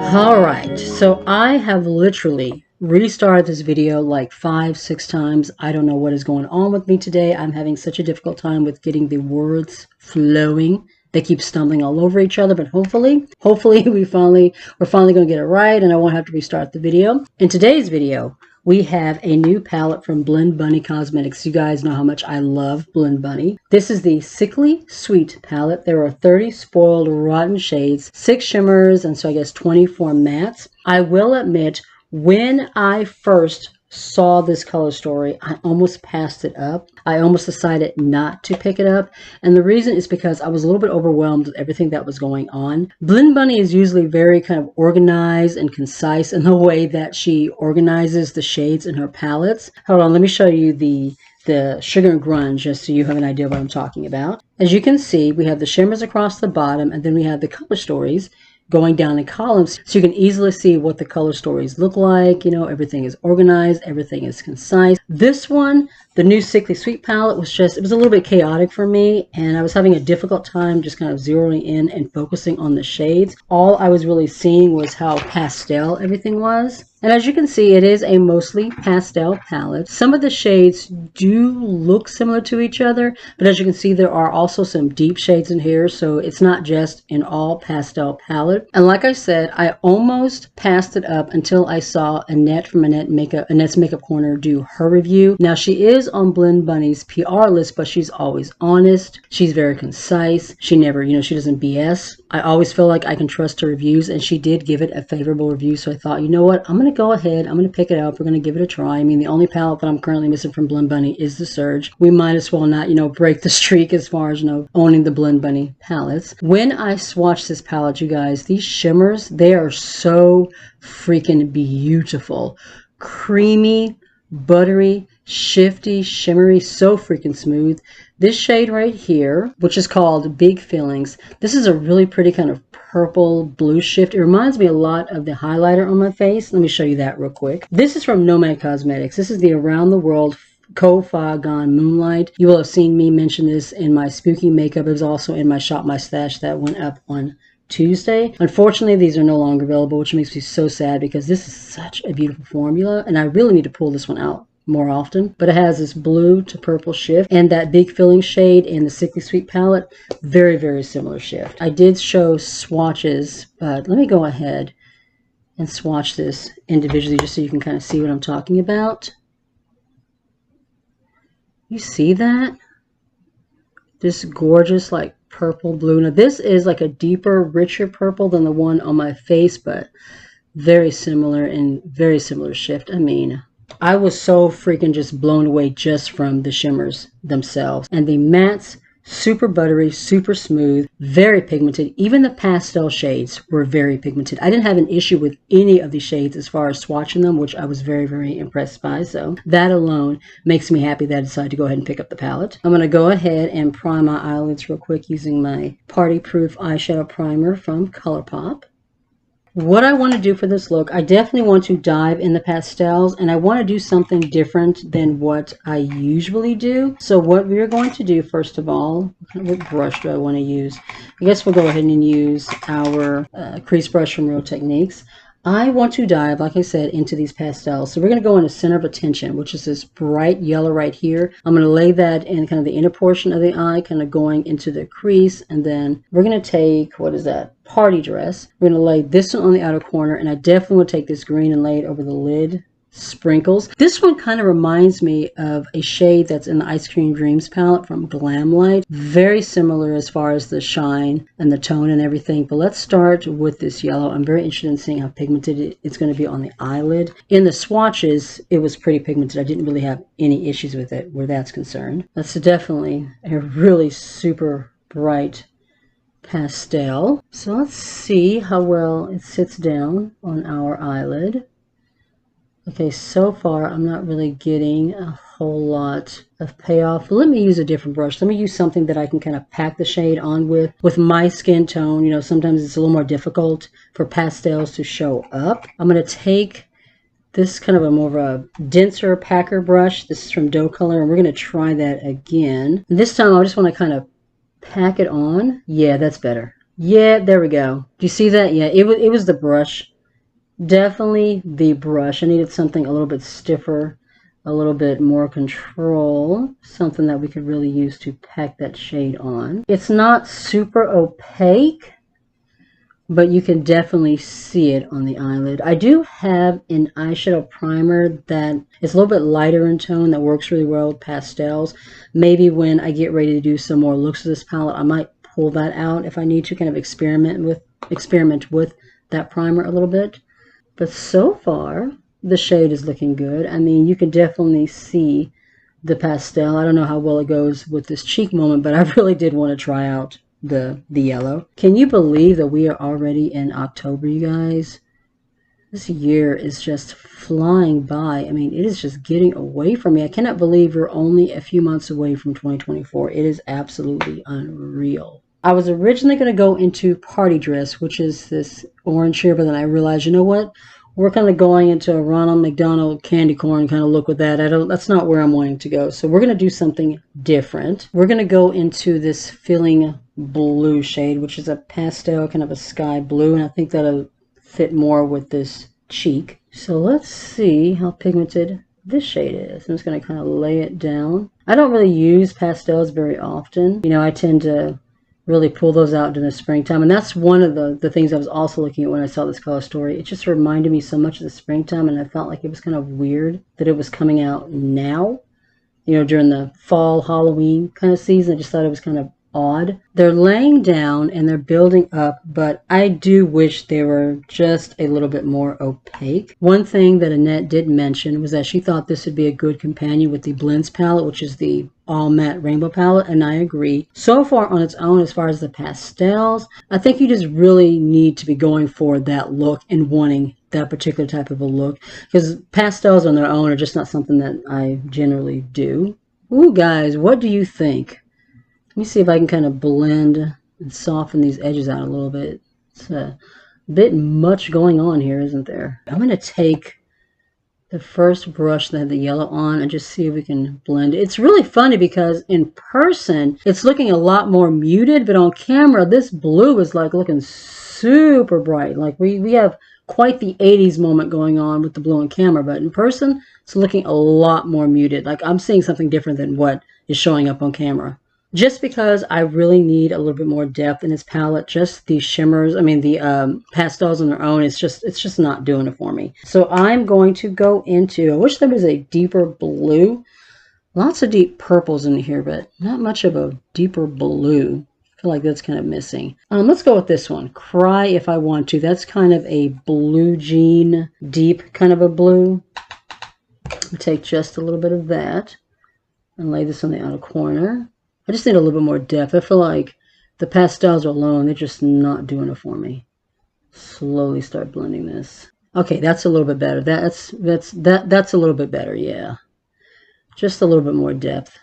Alright, so I have literally restarted this video like 5-6 times. I don't know what is going on with me today. I'm having such a difficult time with getting the words flowing. They keep stumbling all over each other, but hopefully we're finally going to get it right and I won't have to restart the video. In today's video, we have a new palette from Blend Bunny Cosmetics. You guys know how much I love Blend Bunny. This is the Sickly Sweet palette. There are 30 spoiled rotten shades, 6 shimmers, and so I guess 24 mattes. I will admit, when I first saw this color story, I almost passed it up. I almost decided not to pick it up. And the reason is because I was a little bit overwhelmed with everything that was going on. Blend Bunny is usually very kind of organized and concise in the way that she organizes the shades in her palettes. Hold on, let me show you the Sugar and Grunge just so you have an idea of what I'm talking about. As you can see, we have the shimmers across the bottom and then we have the color stories going down in columns, so you can easily see what the color stories look like. You know, everything is organized, everything is concise. This one, the new Sickly Sweet palette, it was a little bit chaotic for me, and I was having a difficult time just kind of zeroing in and focusing on the shades. All I was really seeing was how pastel everything was. And as you can see, it is a mostly pastel palette. Some of the shades do look similar to each other, but as you can see, there are also some deep shades in here, so it's not just an all pastel palette. And like I said, I almost passed it up until I saw Annette from Annette's Makeup Corner do her review. Now, she is on Blend Bunny's PR list, but she's always honest. She's very concise. She never, she doesn't BS. I always feel like I can trust her reviews, and she did give it a favorable review, so I thought, you know what, I'm going to go ahead, I'm going to pick it up, we're going to give it a try. I mean, the only palette that I'm currently missing from Blend Bunny is the Surge. We might as well not, break the streak as far as, owning the Blend Bunny palettes. When I swatch this palette, you guys, these shimmers, they are so freaking beautiful. Creamy, buttery, shifty, shimmery, so freaking smooth. This shade right here, which is called Big Feelings, this is a really pretty kind of purple blue shift. It reminds me a lot of the highlighter on my face. Let me show you that real quick. This is from Nomad Cosmetics. This is the Around the World Ngan Moomlight. You will have seen me mention this in my spooky makeup. It was also in my Shop My Stash that went up on Tuesday. Unfortunately, these are no longer available, which makes me so sad because this is such a beautiful formula and I really need to pull this one out more often. But it has this blue to purple shift, and that Big Feeling shade in the Sickly Sweet palette, very, very similar shift. I did show swatches, but let me go ahead and swatch this individually just so you can kind of see what I'm talking about. You see that? This gorgeous like purple blue. Now this is like a deeper, richer purple than the one on my face, but very similar and very similar shift. I mean, I was so freaking just blown away just from the shimmers themselves. And the mattes, super buttery, super smooth, very pigmented. Even the pastel shades were very pigmented. I didn't have an issue with any of these shades as far as swatching them, which I was very, very impressed by. So that alone makes me happy that I decided to go ahead and pick up the palette. I'm going to go ahead and prime my eyelids real quick using my Party Proof eyeshadow primer from Colourpop. What I want to do for this look, I definitely want to dive in the pastels, and I want to do something different than what I usually do. So what we're going to do, first of all, what brush do I want to use? I guess we'll go ahead and use our crease brush from Real Techniques. I want to dive, like I said, into these pastels. So we're going to go in the center of attention, which is this bright yellow right here. I'm going to lay that in kind of the inner portion of the eye, kind of going into the crease. And then we're going to take, what is that? Party Dress. We're going to lay this one on the outer corner. And I definitely will take this green and lay it over the lid sprinkles. This one kind of reminds me of a shade that's in the Ice Cream Dreams palette from Glamlight. Very similar as far as the shine and the tone and everything. But let's start with this yellow. I'm very interested in seeing how pigmented it's going to be on the eyelid. In the swatches, it was pretty pigmented. I didn't really have any issues with it where that's concerned. That's definitely a really super bright pastel. So let's see how well it sits down on our eyelid. Okay, so far I'm not really getting a whole lot of payoff. Let me use a different brush. Let me use something that I can kind of pack the shade on with my skin tone. Sometimes it's a little more difficult for pastels to show up. I'm going to take this kind of a more of a denser packer brush. This is from Doe Color, and we're going to try that again. And this time I just want to kind of pack it on. Yeah, that's better. Yeah, there we go. Do you see that? Yeah, it was the brush Definitely the brush. I needed something a little bit stiffer, a little bit more control, something that we could really use to pack that shade on. It's not super opaque, but you can definitely see it on the eyelid. I do have an eyeshadow primer that is a little bit lighter in tone that works really well with pastels. Maybe when I get ready to do some more looks of this palette, I might pull that out if I need to kind of experiment with that primer a little bit. But so far, the shade is looking good. I mean, you can definitely see the pastel. I don't know how well it goes with this cheek moment, but I really did want to try out the yellow. Can you believe that we are already in October, you guys? This year is just flying by. I mean, it is just getting away from me. I cannot believe we're only a few months away from 2024. It is absolutely unreal. I was originally going to go into Party Dress, which is this orange here, but then I realized, you know what? We're kind of going into a Ronald McDonald candy corn kind of look with that. That's not where I'm wanting to go. So we're going to do something different. We're going to go into this filling blue shade, which is a pastel, kind of a sky blue, and I think that'll fit more with this cheek. So let's see how pigmented this shade is. I'm just going to kind of lay it down. I don't really use pastels very often. You know, I tend to really pull those out during the springtime. And that's one of the things I was also looking at when I saw this color story. It just reminded me so much of the springtime, and I felt like it was kind of weird that it was coming out now, you know, during the fall Halloween kind of season. I just thought it was kind of odd. They're laying down and they're building up, but I do wish they were just a little bit more opaque. One thing that Annette did mention was that she thought this would be a good companion with the Blends palette, which is the all matte rainbow palette, and I agree. So far on its own, as far as the pastels, I think you just really need to be going for that look and wanting that particular type of a look, because pastels on their own are just not something that I generally do. Ooh, guys, what do you think? Let me see if I can kind of blend and soften these edges out a little bit. It's a bit much going on here, isn't there? I'm going to take the first brush that had the yellow on and just see if we can blend it. It's really funny because in person, it's looking a lot more muted, but on camera, this blue is like looking super bright. Like we have quite the 80s moment going on with the blue on camera, but in person, it's looking a lot more muted. Like I'm seeing something different than what is showing up on camera. Just because I really need a little bit more depth in this palette. Just the shimmers, I mean the pastels on their own, it's just not doing it for me. So I'm going to go into, I wish there was a deeper blue. Lots of deep purples in here, but not much of a deeper blue. I feel like that's kind of missing. Let's go with this one, Cry If I Want To. That's kind of a blue jean, deep kind of a blue. I'll take just a little bit of that and lay this on the outer corner. I just need a little bit more depth. I feel like the pastels alone, they're just not doing it for me. Slowly start blending this. Okay, that's a little bit better. That's a little bit better, yeah. Just a little bit more depth.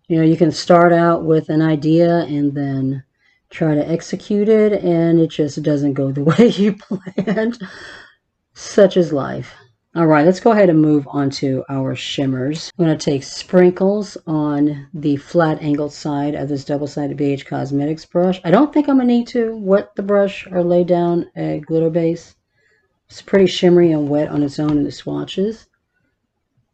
You know, you can start out with an idea and then try to execute it, and it just doesn't go the way you planned. Such is life. All right, let's go ahead and move on to our shimmers. I'm going to take sprinkles on the flat angled side of this double-sided BH Cosmetics brush. I don't think I'm going to need to wet the brush or lay down a glitter base. It's pretty shimmery and wet on its own in the swatches.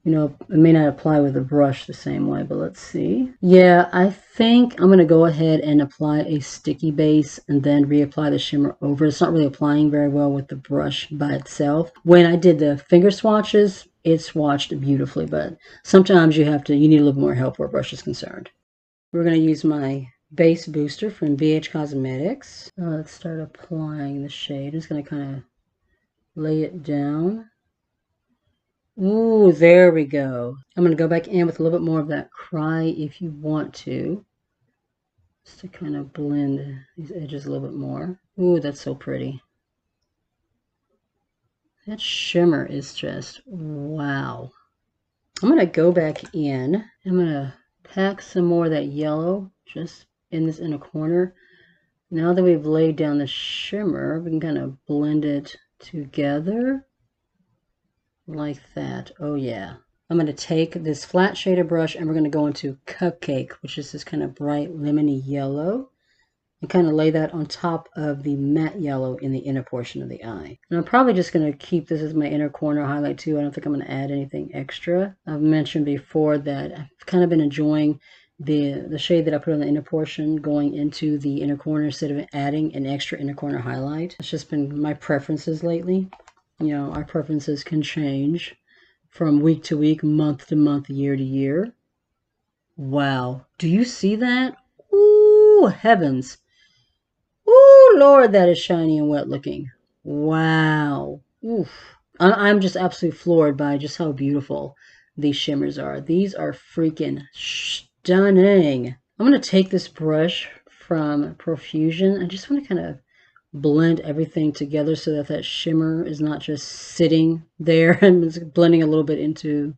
You know, it may not apply with the brush the same way, but let's see. Yeah, I think I'm going to go ahead and apply a sticky base and then reapply the shimmer over. It's not really applying very well with the brush by itself. When I did the finger swatches, it swatched beautifully, but sometimes you need a little more help where a brush is concerned. We're going to use my base booster from BH Cosmetics. Let's start applying the shade. I'm just going to kind of lay it down. Ooh, there we go. I'm going to go back in with a little bit more of that Cry If You Want To. Just to kind of blend these edges a little bit more. Ooh, that's so pretty. That shimmer is just, wow. I'm going to go back in. I'm going to pack some more of that yellow just in this inner corner. Now that we've laid down the shimmer, we can kind of blend it together. Like that. Oh yeah. I'm going to take this flat shader brush and we're going to go into Cupcake, which is this kind of bright lemony yellow. and kind of lay that on top of the matte yellow in the inner portion of the eye. And I'm probably just going to keep this as my inner corner highlight too. I don't think I'm going to add anything extra. I've mentioned before that I've kind of been enjoying the shade that I put on the inner portion going into the inner corner instead of adding an extra inner corner highlight. It's just been my preferences lately. You know, our preferences can change from week to week, month to month, year to year. Wow. Do you see that? Ooh, heavens. Ooh, Lord, that is shiny and wet looking. Wow. Oof. I'm just absolutely floored by just how beautiful these shimmers are. These are freaking stunning. I'm going to take this brush from Profusion. I just want to kind of blend everything together so that that shimmer is not just sitting there and it's blending a little bit into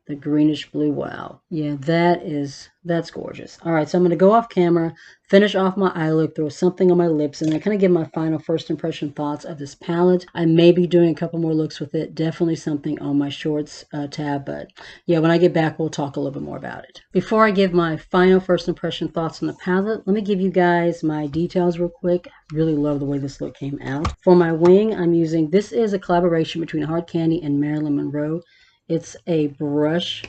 the greenish blue. Wow. Yeah, that's gorgeous. All right, so I'm going to go off camera, finish off my eye look, throw something on my lips, and then kind of give my final first impression thoughts of this palette. I may be doing a couple more looks with it. Definitely something on my shorts tab, but yeah, when I get back, we'll talk a little bit more about it. Before I give my final first impression thoughts on the palette, let me give you guys my details real quick. I really love the way this look came out. For my wing, I'm using, this is a collaboration between Hard Candy and Marilyn Monroe. It's a brush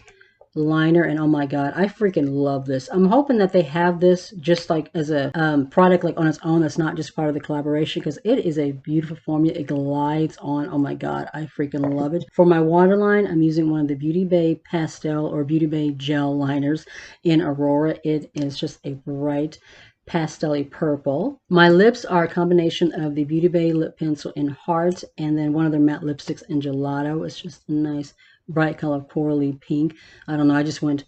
liner, and oh my god, I freaking love this. I'm hoping that they have this just like as a product like on its own that's not just part of the collaboration, because it is a beautiful formula. It glides on. Oh my god, I freaking love it. For my waterline, I'm using one of the Beauty Bay Pastel or Beauty Bay Gel liners in Aurora. It is just a bright pastel-y purple. My lips are a combination of the Beauty Bay lip pencil in Heart and then one of their matte lipsticks in Gelato. It's just a nice bright color, corally pink. I don't know, I just went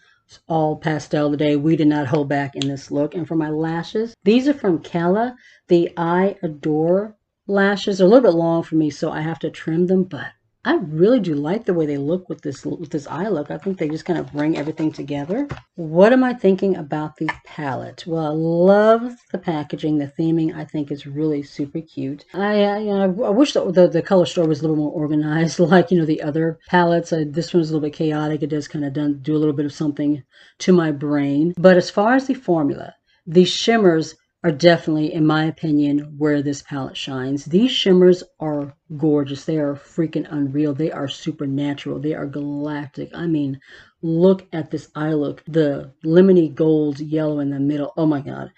all pastel today. We did not hold back in this look. And for my lashes, these are from Kala. The I Adore lashes are a little bit long for me, so I have to trim them, but I really do like the way they look with this eye look. I think they just kind of bring everything together. What am I thinking about the palette? Well, I love the packaging, the theming. I think is really super cute. I wish the color store was a little more organized, like the other palettes. This one is a little bit chaotic. It does kind of do a little bit of something to my brain. But as far as the formula, these shimmers are definitely, in my opinion, where this palette shines. These shimmers are gorgeous. They are freaking unreal. They are supernatural. They are galactic. I mean, look at this eye look. The lemony gold yellow in the middle. Oh my god.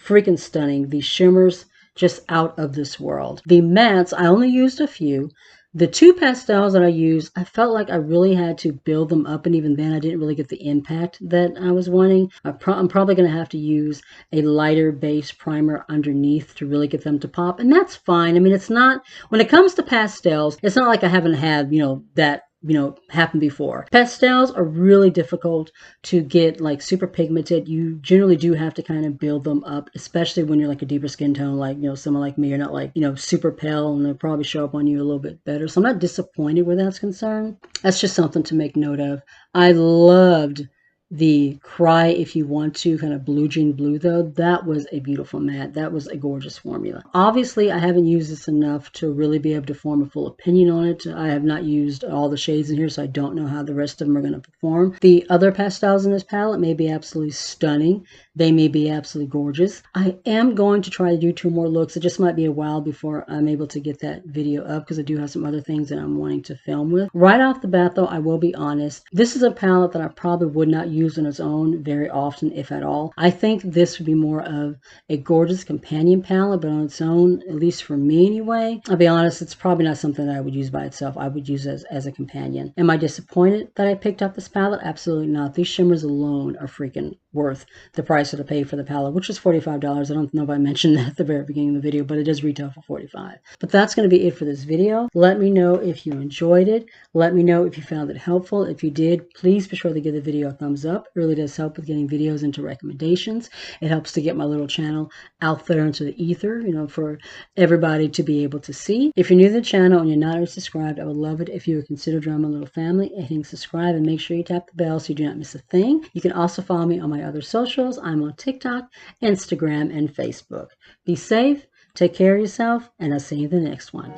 Freaking stunning. These shimmers, just out of this world. The mattes, I only used a few. The two pastels that I used, I felt like I really had to build them up, and even then I didn't really get the impact that I was wanting. I'm probably going to have to use a lighter base primer underneath to really get them to pop, and that's fine. I mean, it's not, when it comes to pastels, it's not like I haven't had, that happened before. Pastels are really difficult to get like super pigmented. You generally do have to kind of build them up, especially when you're like a deeper skin tone, like someone like me. You're not like super pale, and they'll probably show up on you a little bit better. So I'm not disappointed where that's concerned. That's just something to make note of. I loved the Cry If You Want To kind of blue jean blue, though. That was a beautiful matte. That was a gorgeous formula. Obviously, I haven't used this enough to really be able to form a full opinion on it. I have not used all the shades in here, so I don't know how the rest of them are going to perform. The other pastels in this palette may be absolutely stunning. They may be absolutely gorgeous. I am going to try to do 2 more looks. It just might be a while before I'm able to get that video up, because I do have some other things that I'm wanting to film with. Right off the bat, though, I will be honest. This is a palette that I probably would not use on its own very often, if at all. I think this would be more of a gorgeous companion palette, but on its own, at least for me anyway, I'll be honest, it's probably not something that I would use by itself. I would use it as a companion. Am I disappointed that I picked up this palette? Absolutely not. These shimmers alone are freaking worth the price that I paid for the palette, which is $45. I don't know if I mentioned that at the very beginning of the video, but it does retail for $45. But that's going to be it for this video. Let me know if you enjoyed it. Let me know if you found it helpful. If you did, please be sure to give the video a thumbs up. It really does help with getting videos into recommendations. It helps to get my little channel out there into the ether, for everybody to be able to see. If you're new to the channel and you're not already subscribed, I would love it if you would consider joining my little family and hitting subscribe, and make sure you tap the bell so you do not miss a thing. You can also follow me on my other socials. I'm on TikTok, Instagram, and Facebook. Be safe, take care of yourself, and I'll see you in the next one.